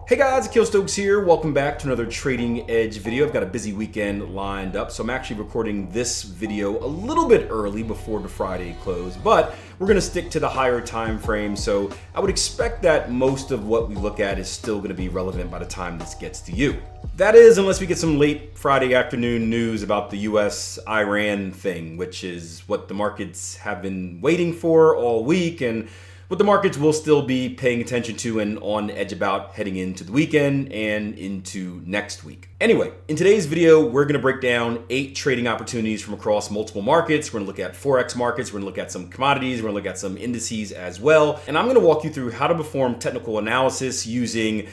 Hey guys, Akil Stokes here. Welcome back to another Trading Edge video. I've got a busy weekend lined up, so I'm actually recording this video a little bit early before the Friday close, but we're gonna stick to the higher time frame, so I would expect that most of what we look at is still gonna be relevant by the time this gets to you. That is, unless we get some late Friday afternoon news about the US-Iran thing, which is what the markets have been waiting for all week, and what the markets will still be paying attention to and on edge about heading into the weekend and into next week. Anyway, in today's video, we're gonna break down 8 trading opportunities from across multiple markets. We're gonna look at Forex markets, we're gonna look at some commodities, we're gonna look at some indices as well. And I'm gonna walk you through how to perform technical analysis using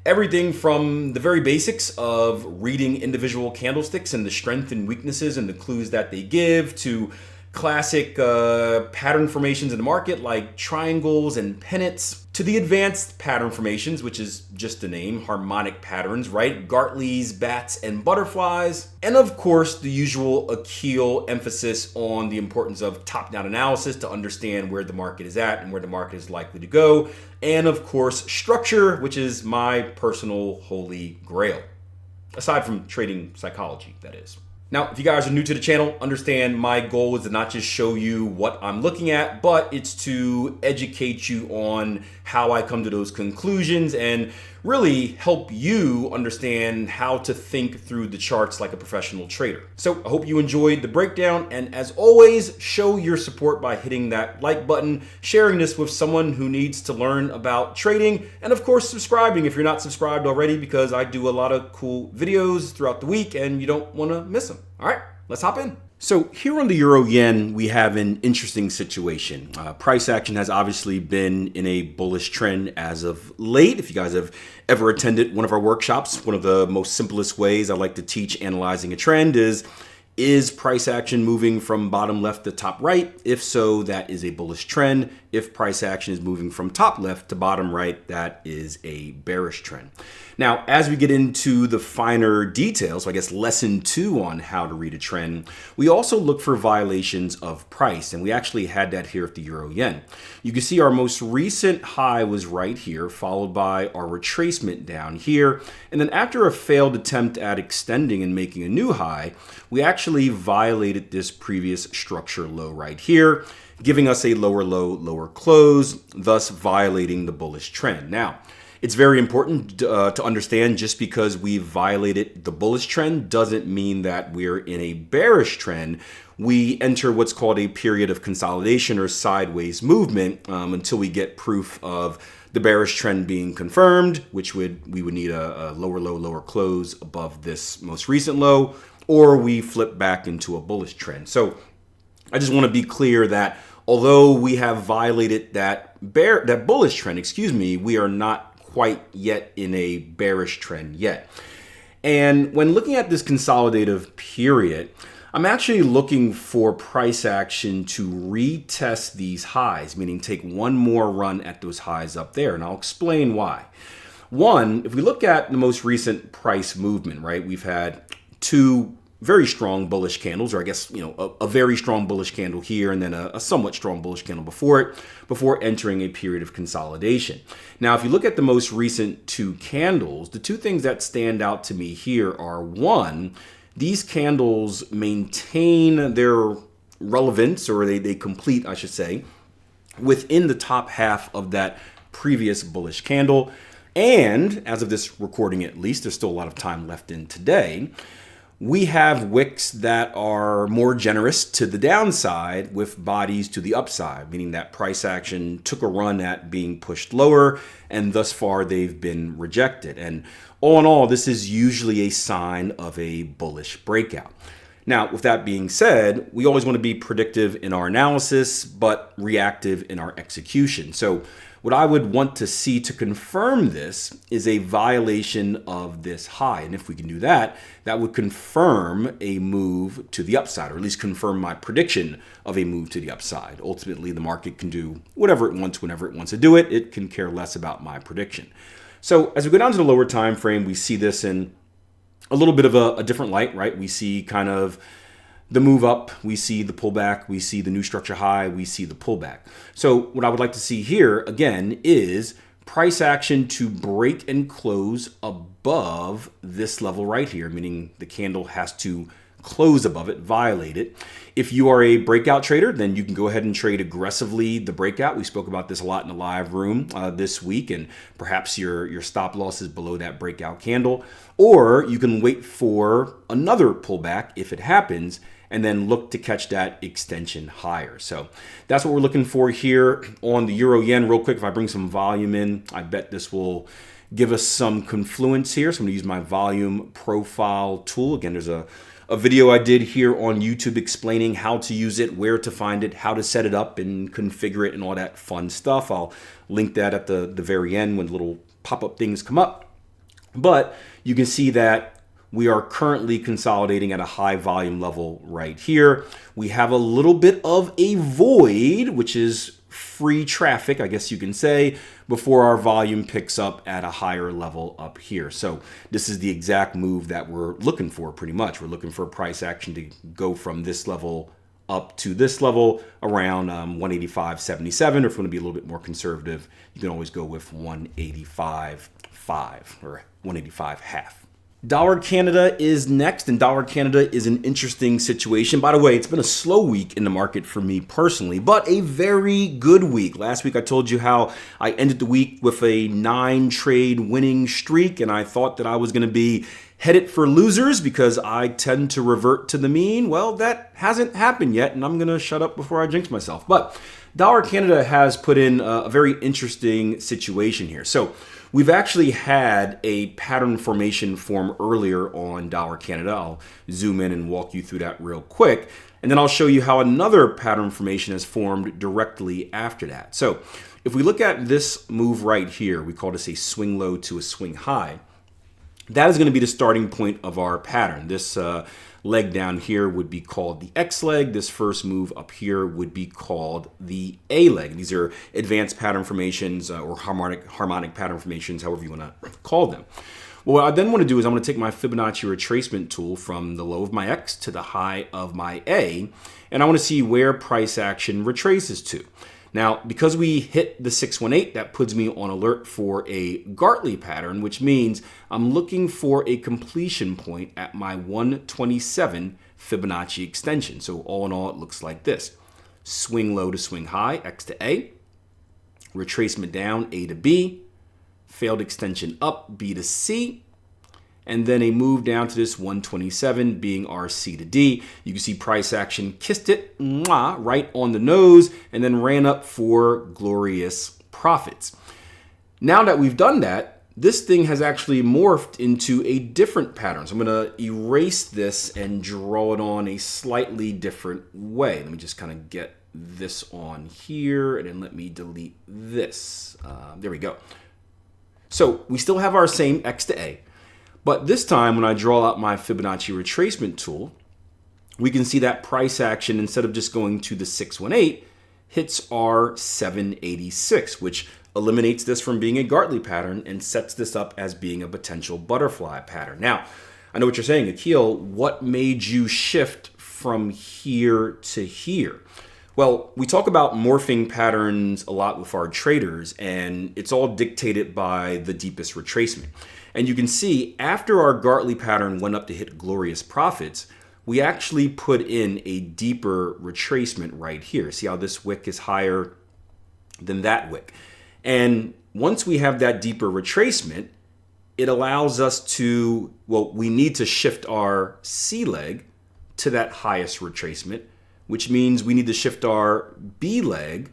everything from the very basics of reading individual candlesticks and the strength and weaknesses and the clues that they give to classic pattern formations in the market like triangles and pennants, to the advanced pattern formations, which is just the name, harmonic patterns, right? Gartley's, bats, and butterflies. And of course, the usual Akil emphasis on the importance of top-down analysis to understand where the market is at and where the market is likely to go. And of course, structure, which is my personal holy grail. Aside from trading psychology, that is. Now, if you guys are new to the channel, understand my goal is to not just show you what I'm looking at, but it's to educate you on how I come to those conclusions and really help you understand how to think through the charts like a professional trader. So I hope you enjoyed the breakdown, and as always, show your support by hitting that like button, sharing this with someone who needs to learn about trading, and of course subscribing if you're not subscribed already, because I do a lot of cool videos throughout the week and you don't want to miss them. All right, let's hop in. So here on the Euro Yen, we have an interesting situation. Price action has obviously been in a bullish trend as of late. If you guys have ever attended one of our workshops, one of the most simplest ways I like to teach analyzing a trend is price action moving from bottom left to top right? If so, that is a bullish trend. If price action is moving from top left to bottom right, that is a bearish trend. Now, as we get into the finer details, so I guess lesson 2 on how to read a trend, we also look for violations of price, and we actually had that here at the Euro Yen. You can see our most recent high was right here, followed by our retracement down here, and then after a failed attempt at extending and making a new high, we actually violated this previous structure low right here, giving us a lower low, lower close, thus violating the bullish trend. Now, it's very important to understand just because we violated the bullish trend doesn't mean that we're in a bearish trend. We enter what's called a period of consolidation or sideways movement until we get proof of the bearish trend being confirmed, which we would need a lower low, lower close above this most recent low, or we flip back into a bullish trend. So I just want to be clear that although we have violated that bullish trend, we are not quite yet in a bearish trend yet. And when looking at this consolidative period, I'm actually looking for price action to retest these highs, meaning take one more run at those highs up there. And I'll explain why. One, if we look at the most recent price movement, right, we've had 2 very strong bullish candles, or I guess, a very strong bullish candle here and then a somewhat strong bullish candle before it, before entering a period of consolidation. Now, if you look at the most recent 2 candles, the 2 things that stand out to me here are, one, these candles maintain their relevance, or they complete, I should say, within the top half of that previous bullish candle. And as of this recording, at least, there's still a lot of time left in today, we have wicks that are more generous to the downside with bodies to the upside, meaning that price action took a run at being pushed lower, and thus far they've been rejected. And all in all, this is usually a sign of a bullish breakout. Now, with that being said, we always want to be predictive in our analysis, but reactive in our execution. So what I would want to see to confirm this is a violation of this high. And if we can do that, that would confirm a move to the upside, or at least confirm my prediction of a move to the upside. Ultimately, the market can do whatever it wants, whenever it wants to do it. It can care less about my prediction. So as we go down to the lower time frame, we see this in a little bit of a different light, right? We see kind of the move up, we see the pullback, we see the new structure high, we see the pullback. So what I would like to see here, again, is price action to break and close above this level right here, meaning the candle has to close above it, violate it. If you are a breakout trader, then you can go ahead and trade aggressively the breakout. We spoke about this a lot in the live room this week, and perhaps your stop loss is below that breakout candle. Or you can wait for another pullback if it happens, and then look to catch that extension higher. So that's what we're looking for here on the euro yen. Real quick, if I bring some volume in, I bet this will give us some confluence here. So I'm gonna use my volume profile tool. Again, there's a video I did here on YouTube explaining how to use it, where to find it, how to set it up and configure it and all that fun stuff. I'll link that at the very end when little pop-up things come up. But you can see that we are currently consolidating at a high volume level right here. We have a little bit of a void, which is free traffic, I guess you can say, before our volume picks up at a higher level up here. So this is the exact move that we're looking for pretty much. We're looking for price action to go from this level up to this level around 185.77, or if you want to be a little bit more conservative, you can always go with 185.5 or 185.5. Dollar Canada is next, and Dollar Canada is an interesting situation. By the way, it's been a slow week in the market for me personally, but a very good week. Last week I told you how I ended the week with a 9-trade winning streak, and I thought that I was going to be headed for losers because I tend to revert to the mean. Well, that hasn't happened yet, and I'm going to shut up before I jinx myself. But Dollar Canada has put in a very interesting situation here. So we've actually had a pattern formation form earlier on Dollar Canada. I'll zoom in and walk you through that real quick. And then I'll show you how another pattern formation has formed directly after that. So if we look at this move right here, we call this a swing low to a swing high. That is going to be the starting point of our pattern. This leg down here would be called the X leg. This first move up here would be called the A leg. These are advanced pattern formations or harmonic pattern formations, however you want to call them. Well, what I then want to do is I'm going to take my Fibonacci retracement tool from the low of my X to the high of my A, and I want to see where price action retraces to. Now, because we hit the 618, that puts me on alert for a Gartley pattern, which means I'm looking for a completion point at my 127 Fibonacci extension. So all in all, it looks like this. Swing low to swing high, X to A. Retracement down, A to B. Failed extension up, B to C. And then a move down to this 127 being our C to D. You can see price action kissed it right on the nose and then ran up for glorious profits. Now that we've done that, this thing has actually morphed into a different pattern. So I'm going to erase this and draw it on a slightly different way. Let me just kind of get this on here and then let me delete this. There we go. So we still have our same X to A. But this time, when I draw out my Fibonacci retracement tool, we can see that price action, instead of just going to the 618, hits our 786, which eliminates this from being a Gartley pattern and sets this up as being a potential butterfly pattern. Now, I know what you're saying, Akil, what made you shift from here to here? Well, we talk about morphing patterns a lot with our traders, and it's all dictated by the deepest retracement. And you can see after our Gartley pattern went up to hit glorious profits, we actually put in a deeper retracement right here. See how this wick is higher than that wick. And once we have that deeper retracement, it allows us to, well, we need to shift our C leg to that highest retracement, which means we need to shift our B leg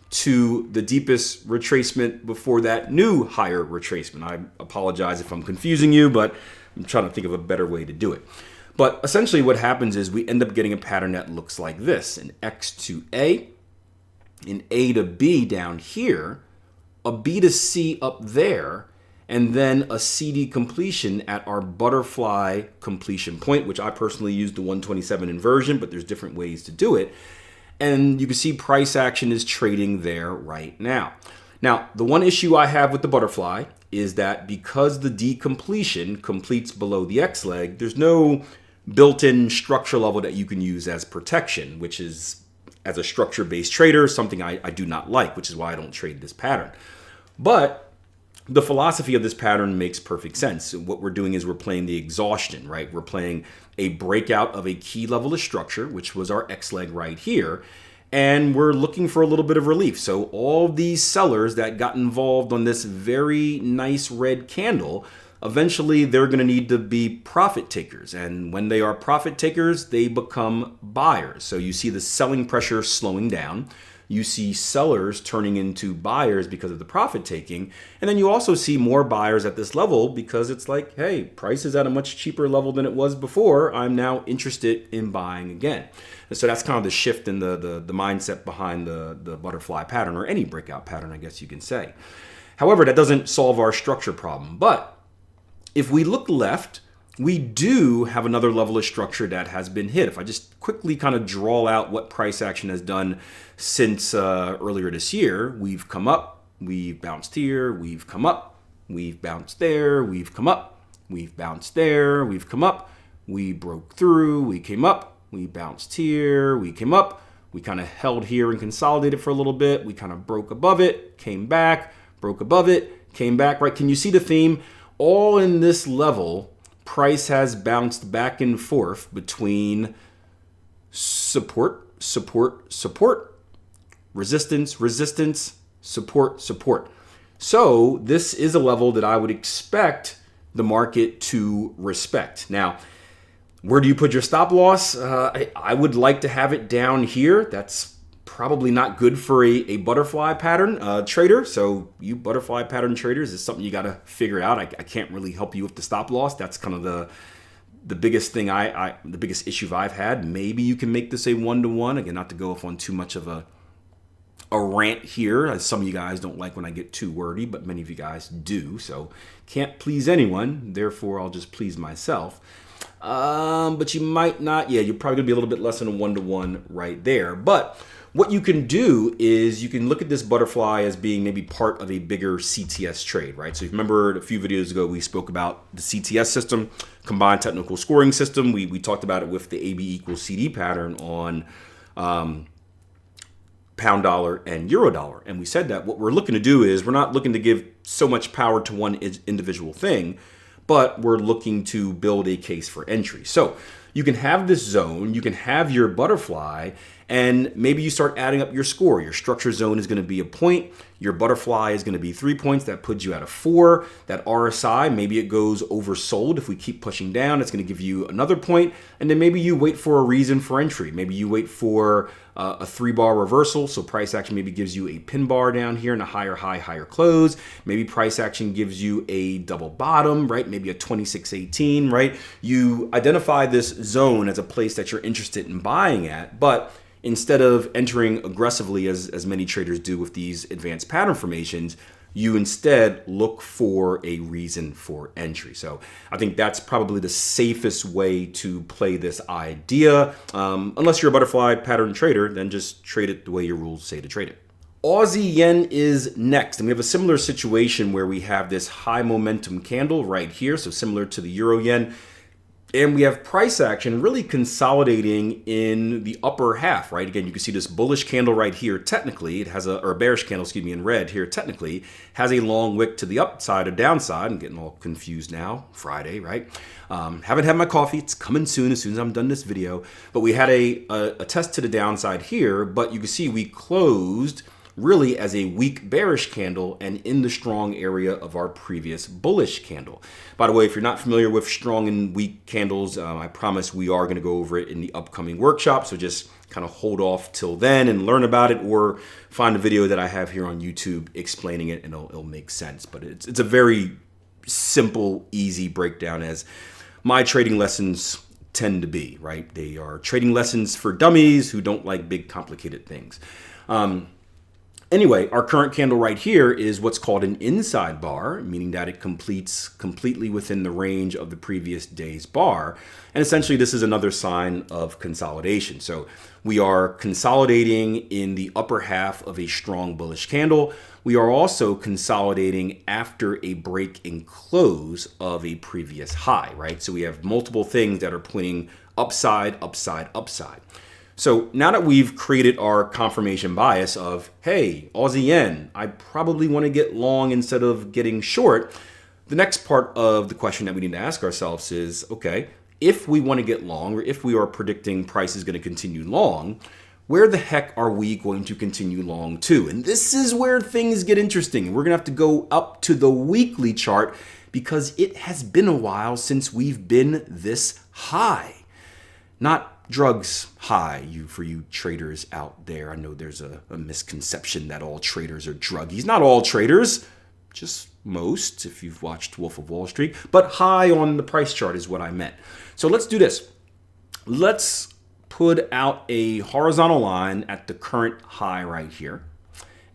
to the deepest retracement before that new higher retracement. I apologize if I'm confusing you, but I'm trying to think of a better way to do it. But essentially what happens is we end up getting a pattern that looks like this: an X to A, an A to B down here, a B to C up there, and then a CD completion at our butterfly completion point, which I personally use the 127 inversion, but there's different ways to do it. And you can see price action is trading there right now. Now, the one issue I have with the butterfly is that because the D completion completes below the X leg, there's no built-in structure level that you can use as protection, which is, as a structure-based trader, something I do not like, which is why I don't trade this pattern. But the philosophy of this pattern makes perfect sense. What we're doing is we're playing the exhaustion, right? We're playing a breakout of a key level of structure, which was our X leg right here. And we're looking for a little bit of relief. So all these sellers that got involved on this very nice red candle, eventually they're going to need to be profit takers. And when they are profit takers, they become buyers. So you see the selling pressure slowing down. You see sellers turning into buyers because of the profit taking. And then you also see more buyers at this level because it's like, hey, price is at a much cheaper level than it was before. I'm now interested in buying again. And so that's kind of the shift in the mindset behind the butterfly pattern, or any breakout pattern, I guess you can say. However, that doesn't solve our structure problem. But if we look left, we do have another level of structure that has been hit. If I just quickly kind of draw out what price action has done since earlier this year, we've come up, we've bounced here, we've come up, we've bounced there, we've come up, we've bounced there, we've come up, we broke through, we came up, we bounced here, we came up, we kind of held here and consolidated for a little bit, we kind of broke above it, came back, broke above it, came back, right? Can you see the theme? All in this level, price has bounced back and forth between support, support, support, resistance, resistance, support, support. So this is a level that I would expect the market to respect. Now, where do you put your stop loss? I would like to have it down here. That's probably not good for a butterfly pattern trader. So you butterfly pattern traders, is something you got to figure out. I can't really help you with the stop loss. That's kind of the biggest thing the biggest issue I've had. Maybe you can make this a 1-to-1. Again, not to go off on too much of a rant here, as some of you guys don't like when I get too wordy, but many of you guys do. So can't please anyone. Therefore, I'll just please myself. But you might not. Yeah, you're probably gonna be a little bit less than a 1-to-1 right there. But what you can do is you can look at this butterfly as being maybe part of a bigger CTS trade, right? So if you remember a few videos ago, we spoke about the CTS system, combined technical scoring system. We talked about it with the AB equals CD pattern on pound dollar and euro dollar. And we said that what we're looking to do is we're not looking to give so much power to one individual thing, but we're looking to build a case for entry. So you can have this zone, you can have your butterfly, and maybe you start adding up your score. Your structure zone is going to be a point. Your butterfly is going to be 3 points. That puts you at a 4. That RSI, maybe it goes oversold. If we keep pushing down, it's going to give you another point. And then maybe you wait for a reason for entry. Maybe you wait for a 3-bar reversal. So price action maybe gives you a pin bar down here and a higher high, higher close. Maybe price action gives you a double bottom, right? Maybe a 26.18, right? You identify this zone as a place that you're interested in buying at, but instead of entering aggressively as many traders do with these advanced pattern formations, you instead look for a reason for entry. So I think that's probably the safest way to play this idea. Unless you're a butterfly pattern trader, then just trade it the way your rules say to trade it. Aussie yen is next, and we have a similar situation where we have this high momentum candle right here, so similar to the euro yen. And we have price action really consolidating in the upper half, right? Again, you can see this bullish candle right here. Technically, it has or bearish candle, excuse me, in red here. Technically, has a long wick to the upside or downside. I'm getting all confused now. Friday, right? Haven't had my coffee. It's coming soon as I'm done this video. But we had a test to the downside here. But you can see we closed really as a weak bearish candle and in the strong area of our previous bullish candle. By the way, if you're not familiar with strong and weak candles, I promise we are going to go over it in the upcoming workshop. So just kind of hold off till then and learn about it, or find a video that I have here on YouTube explaining it, and it'll make sense. But it's a very simple, easy breakdown, as my trading lessons tend to be, right? They are trading lessons for dummies who don't like big, complicated things. Anyway, our current candle right here is what's called an inside bar, meaning that it completes completely within the range of the previous day's bar. And essentially, this is another sign of consolidation. So we are consolidating in the upper half of a strong bullish candle. We are also consolidating after a break and close of a previous high, right? So we have multiple things that are pointing upside, upside, upside. So now that we've created our confirmation bias of, hey, Aussie yen, I probably want to get long instead of getting short, the next part of the question that we need to ask ourselves is, okay, if we want to get long, or if we are predicting price is going to continue long, where the heck are we going to continue long to? And this is where things get interesting. We're going to have to go up to the weekly chart because it has been a while since we've been this high. Not drugs high, for you traders out there. I know there's a misconception that all traders are druggies. Not all traders, just most, if you've watched Wolf of Wall Street. But high on the price chart is what I meant. So let's do this. Let's put out a horizontal line at the current high right here.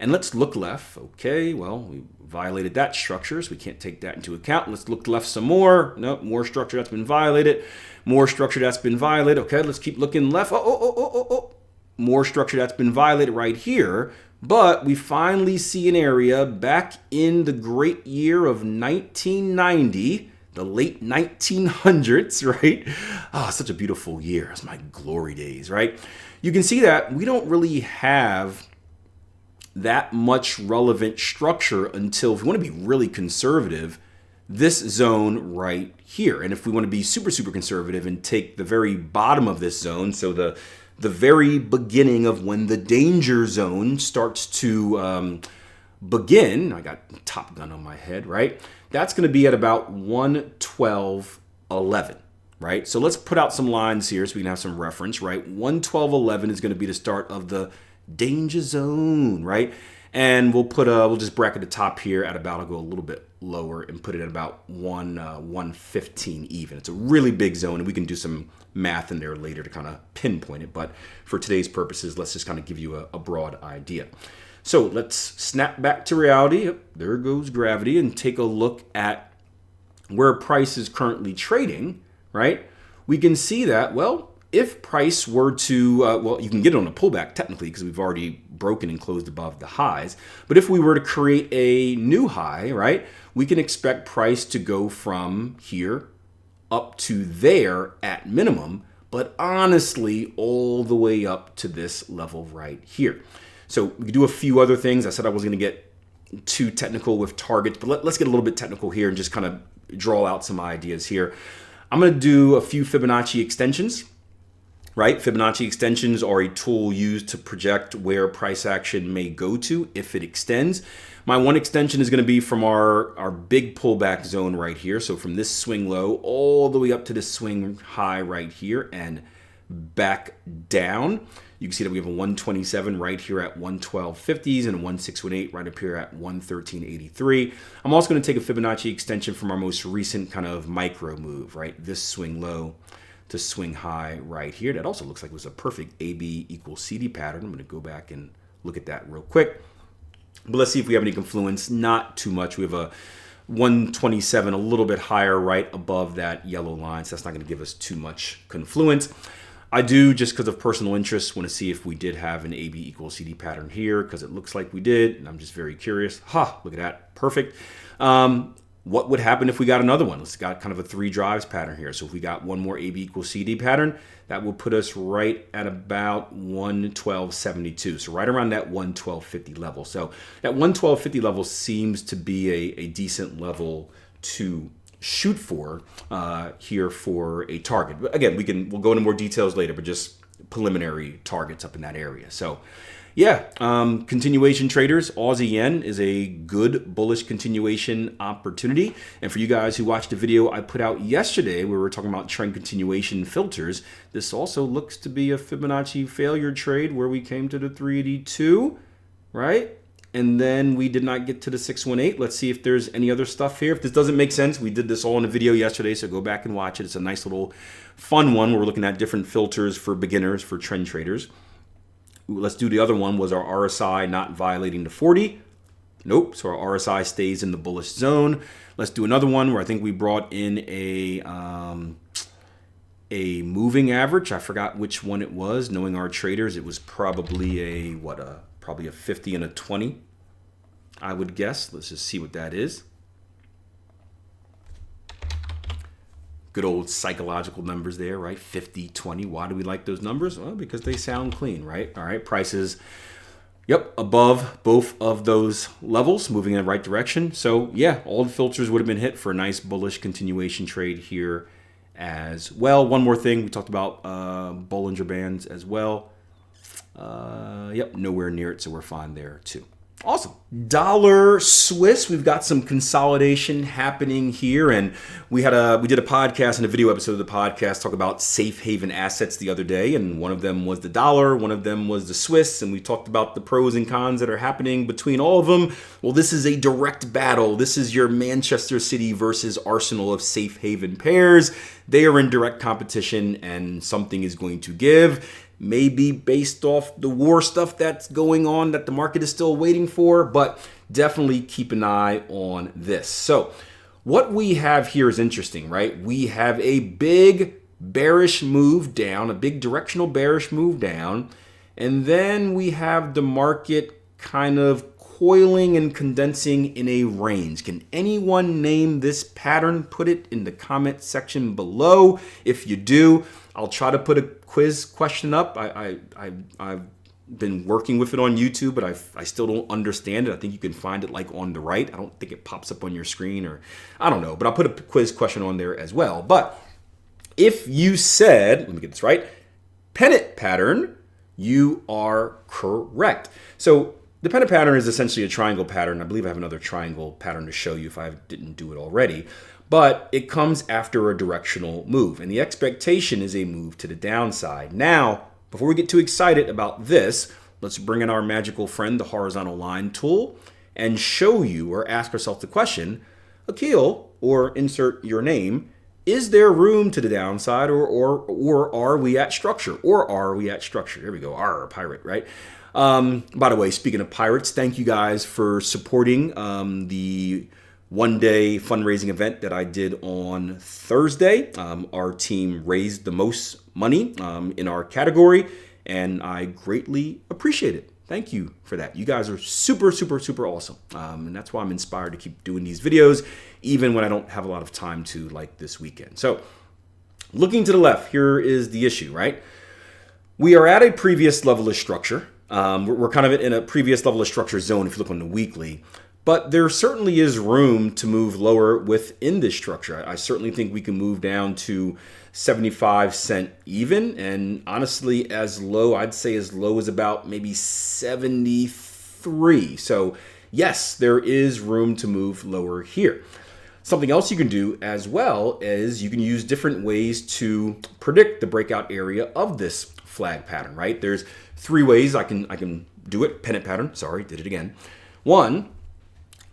And let's look left. Okay, well, we violated that structure, so we can't take that into account. Let's look left some more. Nope, more structure that's been violated. More structure that's been violated. Okay, let's keep looking left. Oh. More structure that's been violated right here. But we finally see an area back in the great year of 1990, the late 1900s, right? Such a beautiful year. It's my glory days, right? You can see that we don't really have that much relevant structure until, if we want to be really conservative, this zone right here. And if we want to be super, super conservative and take the very bottom of this zone, so the very beginning of when the danger zone starts to begin, I got Top Gun on my head, right? That's going to be at about 112.11, right? So let's put out some lines here so we can have some reference, right? 112.11 is going to be the start of the danger zone, right? And we'll just bracket the top here at about, I'll go a little bit lower and put it at about 115 even. It's a really big zone, and we can do some math in there later to kind of pinpoint it. But for today's purposes, let's just kind of give you a broad idea. So let's snap back to reality. Yep, there goes gravity, and take a look at where price is currently trading, right? We can see that, well, if price were to, well, you can get it on a pullback technically because we've already broken and closed above the highs. But if we were to create a new high, right, we can expect price to go from here up to there at minimum, but honestly, all the way up to this level right here. So we could do a few other things. I said I was going to get too technical with targets, but let's get a little bit technical here and just kind of draw out some ideas here. I'm going to do a few Fibonacci extensions. Right? Fibonacci extensions are a tool used to project where price action may go to if it extends. My one extension is going to be from our big pullback zone right here. So from this swing low all the way up to this swing high right here and back down. You can see that we have a 127 right here at 112.50s and a 1618 right up here at 113.83. I'm also going to take a Fibonacci extension from our most recent kind of micro move, right? This swing low to swing high right here. That also looks like it was a perfect AB equals CD pattern. I'm going to go back and look at that real quick. But let's see if we have any confluence. Not too much. We have a 127 a little bit higher right above that yellow line, so that's not going to give us too much confluence. I do, just because of personal interest, want to see if we did have an AB equals CD pattern here, because it looks like we did, and I'm just very curious. Look at that. Perfect. What would happen if we got another one? Let's got kind of a 3 drives pattern here. So if we got one more AB equals CD pattern, that will put us right at about 112.72. So right around that 112.50 level. So that 112.50 level seems to be a decent level to shoot for here for a target. But again, we'll go into more details later, but just preliminary targets up in that area. So yeah, continuation traders, Aussie yen is a good bullish continuation opportunity. And for you guys who watched the video I put out yesterday where we were talking about trend continuation filters, this also looks to be a Fibonacci failure trade where we came to the 382, right? And then we did not get to the 618. Let's see if there's any other stuff here. If this doesn't make sense, we did this all in a video yesterday, so go back and watch it. It's a nice little fun one where we're looking at different filters for beginners, for trend traders. Let's do the other one. Was our RSI not violating the 40? Nope. So our RSI stays in the bullish zone. Let's do another one where I think we brought in a moving average. I forgot which one it was. Knowing our traders, it was probably probably a 50 and a 20, I would guess. Let's just see what that is. good old psychological numbers there, right? 50, 20. Why do we like those numbers? Well, because they sound clean, right? All right, prices, yep, above both of those levels, moving in the right direction. So yeah, all the filters would have been hit for a nice bullish continuation trade here as well. One more thing, we talked about Bollinger Bands as well. Yep, nowhere near it, so we're fine there too. Awesome. Dollar Swiss, we've got some consolidation happening here, and we did a podcast and a video episode of the podcast talk about safe haven assets the other day, and one of them was the dollar, one of them was the Swiss, and we talked about the pros and cons that are happening between all of them. Well, this is a direct battle. This is your Manchester City versus Arsenal of safe haven pairs. They are in direct competition, and something is going to give. Maybe based off the war stuff that's going on that the market is still waiting for, but definitely keep an eye on this. So what we have here is interesting, right? We have a big bearish move down, a big directional bearish move down, and then we have the market kind of coiling and condensing in a range. Can anyone name this pattern? Put it in the comment section below. If you do, I'll try to put a quiz question up. I've been working with it on YouTube, but I still don't understand it. I think you can find it like on the right. I don't think it pops up on your screen, or I don't know, but I'll put a quiz question on there as well. But if you said, let me get this right, pennant pattern, you are correct. So the pennant pattern is essentially a triangle pattern. I believe I have another triangle pattern to show you if I didn't do it already. But it comes after a directional move, and the expectation is a move to the downside. Now, before we get too excited about this, let's bring in our magical friend, the horizontal line tool, and show you or ask ourselves the question, Akil, or insert your name, is there room to the downside, or are we at structure? Or are we at structure? Here we go, pirate, right? By the way, speaking of pirates, thank you guys for supporting the one-day fundraising event that I did on Thursday. Our team raised the most money in our category, and I greatly appreciate it. Thank you for that. You guys are super, super, super awesome. And that's why I'm inspired to keep doing these videos, even when I don't have a lot of time to, like this weekend. So looking to the left, here is the issue, right? We are at a previous level of structure. We're kind of in a previous level of structure zone if you look on the weekly. But there certainly is room to move lower within this structure. I certainly think we can move down to 75 cent even, and honestly as low, I'd say as low as about maybe 73. So yes, there is room to move lower here. Something else you can do as well is you can use different ways to predict the breakout area of this flag pattern, right? There's three ways I can do it. Pennant pattern, sorry, did it again. One,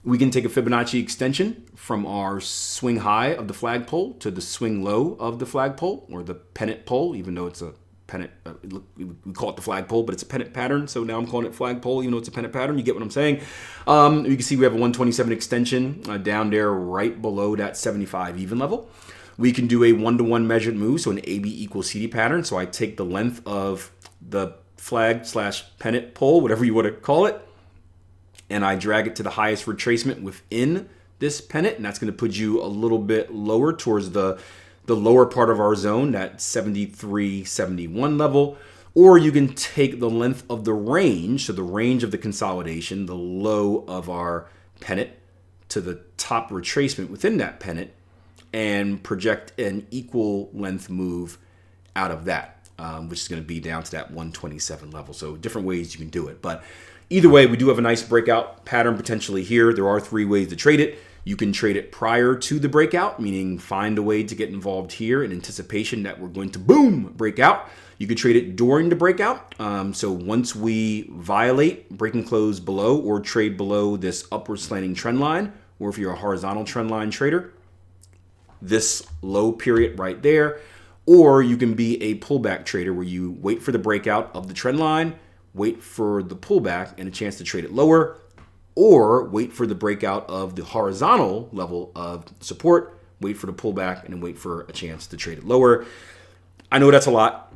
we can take a Fibonacci extension from our swing high of the flagpole to the swing low of the flagpole, or the pennant pole, even though it's a pennant. We call it the flagpole, but it's a pennant pattern. So now I'm calling it flagpole, even though it's a pennant pattern. You get what I'm saying? You can see we have a 127 extension down there right below that 75 even level. We can do a one-to-one measured move, so an AB equals CD pattern. So I take the length of the flag / pennant pole, whatever you want to call it, and I drag it to the highest retracement within this pennant, and that's going to put you a little bit lower towards the lower part of our zone, that 73, 71 level. Or you can take the length of the range, so the range of the consolidation, the low of our pennant to the top retracement within that pennant, and project an equal length move out of that, which is going to be down to that 127 level. So different ways you can do it. But either way, we do have a nice breakout pattern potentially here. There are three ways to trade it. You can trade it prior to the breakout, meaning find a way to get involved here in anticipation that we're going to boom, break out. You could trade it during the breakout. So once we violate breaking close below or trade below this upward slanting trend line, or if you're a horizontal trend line trader, this low period right there, or you can be a pullback trader where you wait for the breakout of the trend line, wait for the pullback and a chance to trade it lower, or wait for the breakout of the horizontal level of support, wait for the pullback, and then wait for a chance to trade it lower. I know that's a lot.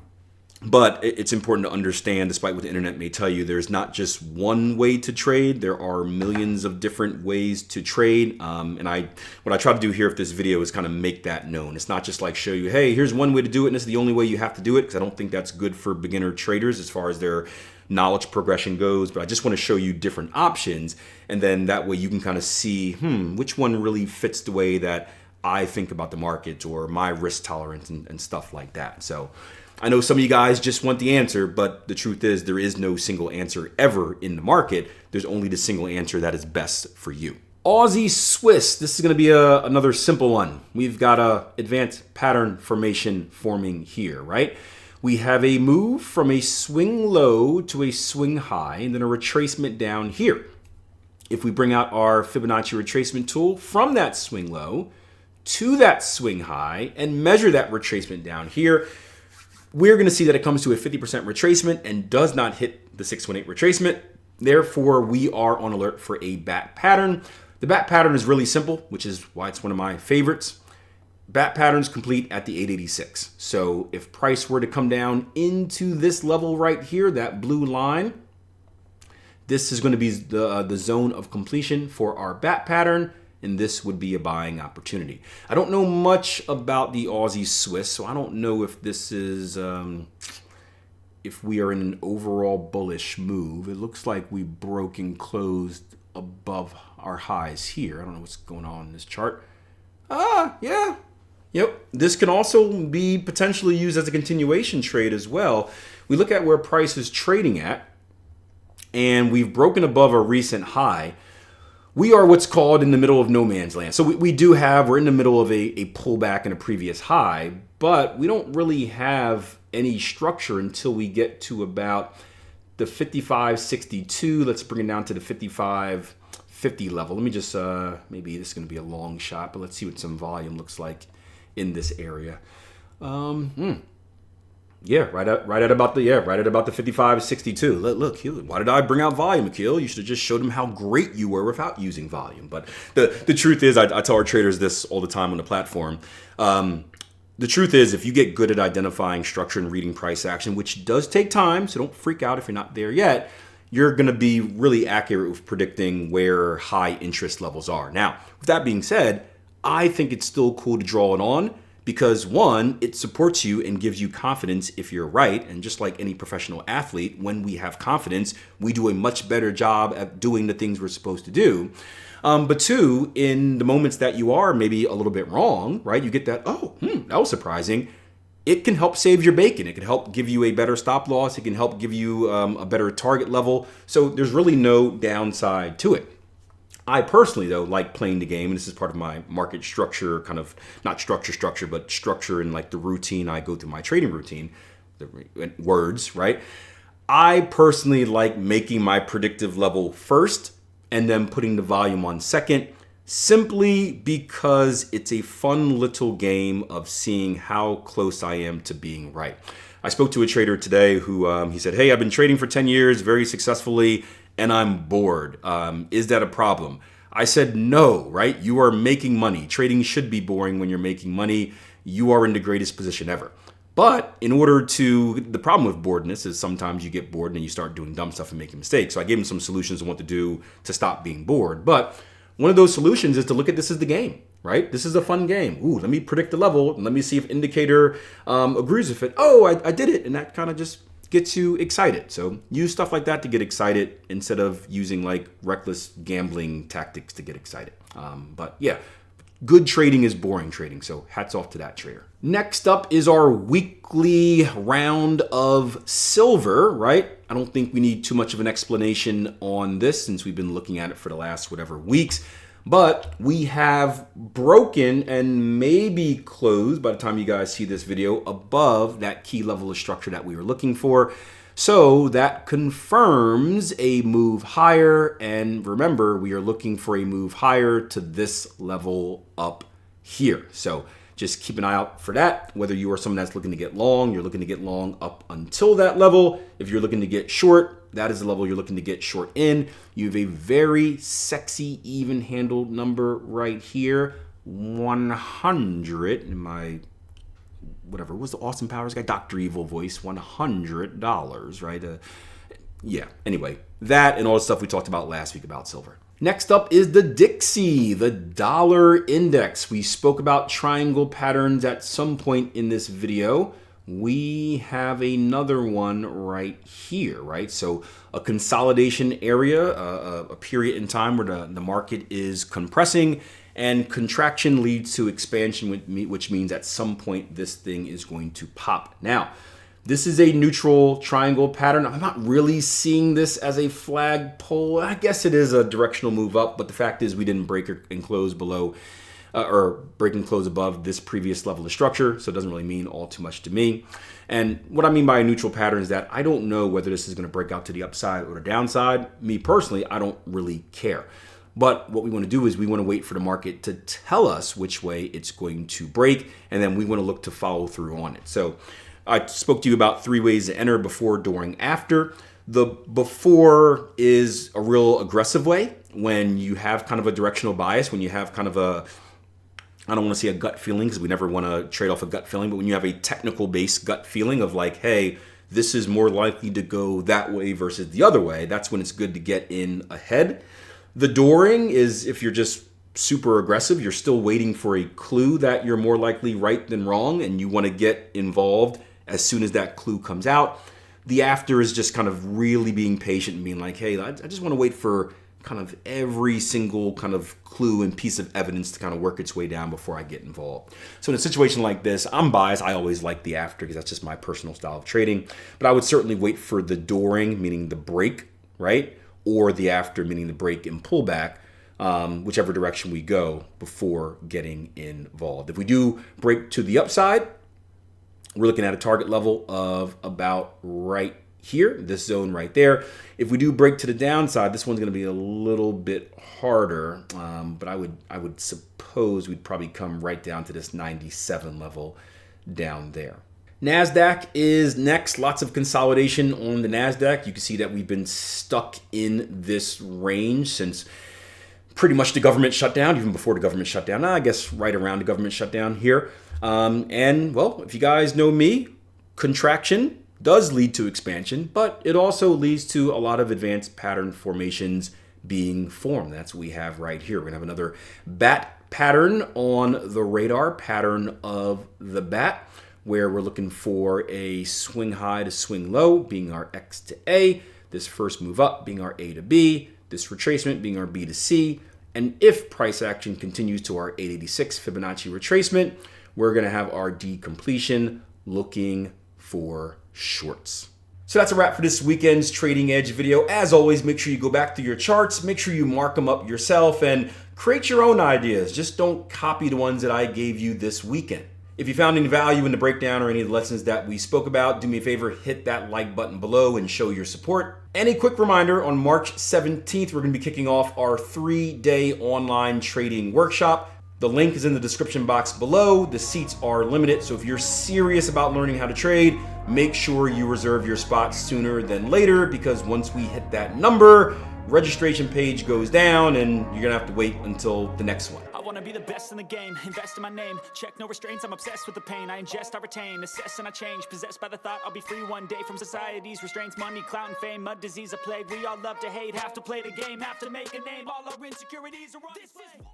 But it's important to understand, despite what the internet may tell you, there's not just one way to trade. There are millions of different ways to trade. And what I try to do here with this video is kind of make that known. It's not just like show you, hey, here's one way to do it, and this is the only way you have to do it, because I don't think that's good for beginner traders as far as their knowledge progression goes. But I just want to show you different options, and then that way you can kind of see, which one really fits the way that I think about the market or my risk tolerance and stuff like that. So I know some of you guys just want the answer, but the truth is there is no single answer ever in the market. There's only the single answer that is best for you. Aussie Swiss, this is going to be another simple one. We've got a advanced pattern formation forming here, right? We have a move from a swing low to a swing high, and then a retracement down here. If we bring out our Fibonacci retracement tool from that swing low to that swing high and measure that retracement down here, we're going to see that it comes to a 50% retracement and does not hit the 618 retracement. Therefore, we are on alert for a bat pattern. The bat pattern is really simple, which is why it's one of my favorites. Bat patterns complete at the 886. So if price were to come down into this level right here, that blue line, this is going to be the zone of completion for our bat pattern, and this would be a buying opportunity. I don't know much about the Aussie Swiss, so I don't know if this is, if we are in an overall bullish move. It looks like we broke and closed above our highs here. I don't know what's going on in this chart. Yeah. Yep. This can also be potentially used as a continuation trade as well. We look at where price is trading at, and we've broken above a recent high. We are what's called in the middle of no man's land. So we're in the middle of a pullback in a previous high, but we don't really have any structure until we get to about the 55.62. Let's bring it down to the 55.50 level. Let me just, maybe this is going to be a long shot, but let's see what some volume looks like in this area. Yeah, right at about the 55.62. Look, why did I bring out volume, Akil? You should have just showed them how great you were without using volume. But the truth is, I tell our traders this all the time on the platform. The truth is, if you get good at identifying structure and reading price action, which does take time, so don't freak out if you're not there yet, you're going to be really accurate with predicting where high interest levels are. Now, with that being said, I think it's still cool to draw it on, because one, it supports you and gives you confidence if you're right. And just like any professional athlete, when we have confidence, we do a much better job at doing the things we're supposed to do. But two, in the moments that you are maybe a little bit wrong, right? You get that, that was surprising. It can help save your bacon. It can help give you a better stop loss. It can help give you a better target level. So there's really no downside to it. I personally, though, like playing the game, and this is part of my market structure, kind of not structure, but structure and like the routine I go through my trading routine, the words, right? I personally like making my predictive level first and then putting the volume on second, simply because it's a fun little game of seeing how close I am to being right. I spoke to a trader today who he said, hey, I've been trading for 10 years very successfully, and I'm bored. Is that a problem? I said, no, right? You are making money. Trading should be boring when you're making money. You are in the greatest position ever. But the problem with boredness is sometimes you get bored and you start doing dumb stuff and making mistakes. So I gave him some solutions on what to do to stop being bored. But one of those solutions is to look at this as the game, right? This is a fun game. Ooh, let me predict the level. And let me see if indicator agrees with it. Oh, I did it. And that kind of just gets you excited. So use stuff like that to get excited instead of using like reckless gambling tactics to get excited. But yeah, good trading is boring trading. So hats off to that trader. Next up is our weekly round of silver, right? I don't think we need too much of an explanation on this since we've been looking at it for the last weeks. But we have broken and maybe closed, by the time you guys see this video, above that key level of structure that we were looking for. So that confirms a move higher. And remember, we are looking for a move higher to this level up here. So just keep an eye out for that. Whether you are someone that's looking to get long, you're looking to get long up until that level. If you're looking to get short, that is the level you're looking to get short in. You have a very sexy, even-handled number right here, 100. And my whatever was the Austin Powers guy, Dr. Evil voice, $100, right? Yeah, anyway, that and all the stuff we talked about last week about silver. Next up is the Dixie, the dollar index. We spoke about triangle patterns at some point in this video. We have another one right here, right? So a consolidation area, a period in time where the market is compressing, and contraction leads to expansion, which means at some point this thing is going to pop. Now, this is a neutral triangle pattern. I'm not really seeing this as a flagpole. I guess it is a directional move up, but the fact is we didn't break and close below or break and close above this previous level of structure, so it doesn't really mean all too much to me. And what I mean by a neutral pattern is that I don't know whether this is going to break out to the upside or the downside. Me personally, I don't really care. But what we want to do is we want to wait for the market to tell us which way it's going to break, and then we want to look to follow through on it. So I spoke to you about 3 ways to enter: before, during, after. The before is a real aggressive way when you have kind of a directional bias, when you have kind of a, I don't want to say a gut feeling because we never want to trade off a gut feeling, but when you have a technical based gut feeling of like, hey, this is more likely to go that way versus the other way, that's when it's good to get in ahead. The during is if you're just super aggressive, you're still waiting for a clue that you're more likely right than wrong, and you want to get involved as soon as that clue comes out. The after is just kind of really being patient and being like, hey, I just want to wait for kind of every single kind of clue and piece of evidence to kind of work its way down before I get involved. So in a situation like this, I'm biased. I always like the after because that's just my personal style of trading. But I would certainly wait for the during, meaning the break, right? Or the after, meaning the break and pullback, whichever direction we go before getting involved. If we do break to the upside, we're looking at a target level of about right here, this zone right there. If we do break to the downside, this one's going to be a little bit harder, but I would suppose we'd probably come right down to this 97 level down there. NASDAQ is next. Lots of consolidation on the NASDAQ. You can see that we've been stuck in this range since pretty much the government shutdown, even before the government shutdown. I guess right around the government shutdown here. And well, if you guys know me, contraction does lead to expansion, but it also leads to a lot of advanced pattern formations being formed. That's what we have right here. We're gonna have another bat pattern on the radar, pattern of the bat, where we're looking for a swing high to swing low being our X to A, this first move up being our A to B, this retracement being our B to C, and if price action continues to our 886 Fibonacci retracement, we're going to have our D completion looking for shorts. So that's a wrap for this weekend's Trading Edge video. As always, make sure you go back to your charts, make sure you mark them up yourself, and create your own ideas. Just don't copy the ones that I gave you this weekend. If you found any value in the breakdown or any of the lessons that we spoke about, do me a favor, hit that like button below and show your support. And a quick reminder, on March 17th, we're going to be kicking off our 3-day online trading workshop. The link is in the description box below. The seats are limited, so if you're serious about learning how to trade, make sure you reserve your spot sooner than later, because once we hit that number, registration page goes down and you're gonna have to wait until the next one. I wanna be the best in the game, invest in my name, check no restraints, I'm obsessed with the pain, I ingest, I retain, assess and I change, possessed by the thought I'll be free one day from society's restraints, money, clout and fame, mud, disease, a plague, we all love to hate, have to play the game, have to make a name, all our insecurities are on. This is war.